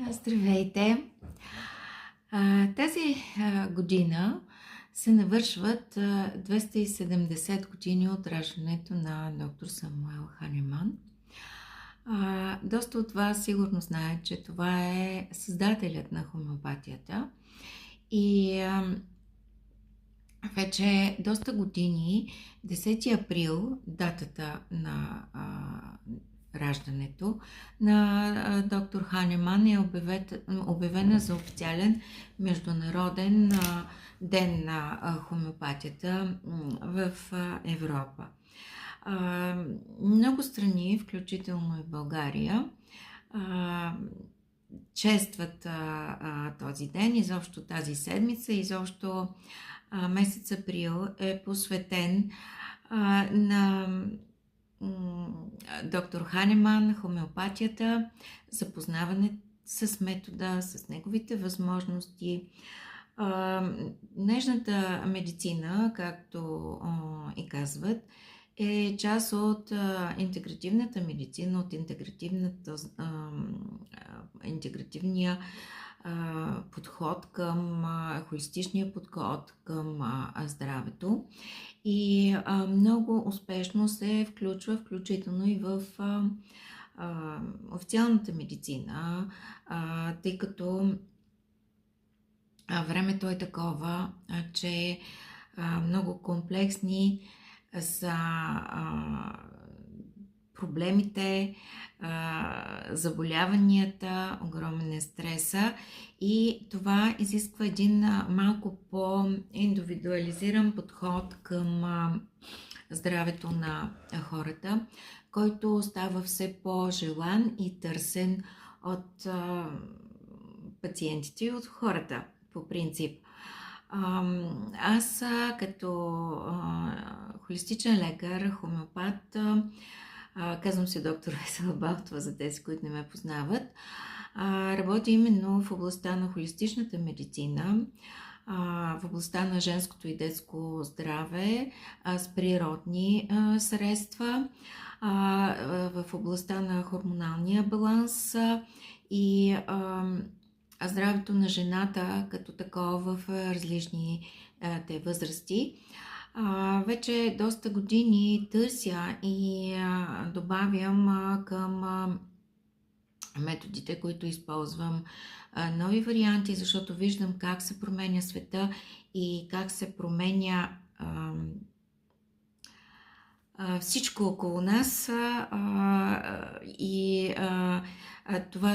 Здравейте! Тази година се навършват 270 години от раждането на доктор Самуел Ханеман. Доста от вас сигурно знаят, че това е създателят на хомеопатията и вече доста години, 10 април, датата на раждането на доктор Ханеман е обявена за официален международен ден на хомеопатията в Европа. Много страни, включително и България, честват този ден, изобщо тази седмица, изобщо месец април е посветен на доктор Ханеман, хомеопатията, запознаване с метода, с неговите възможности. Днешната медицина, както и казват, е част от интегративната медицина, от интегративния подход към холистичния подход към здравето и много успешно се включва, включително и в официалната медицина, тъй като времето е такова, че много комплексни са проблемите, заболяванията, огромен е стреса и това изисква един малко по-индивидуализиран подход към здравето на хората, който става все по-желан и търсен от пациентите и от хората по принцип. Аз като холистичен лекар, хомеопат, казвам се доктор Весела Балтова за тези, които не ме познават, работя именно в областта на холистичната медицина, в областта на женското и детско здраве с природни средства, в областта на хормоналния баланс и здравето на жената като такова в различните възрасти. Вече доста години търся и добавям към методите, които използвам, нови варианти, защото виждам как се променя света и как се променя всичко около нас и това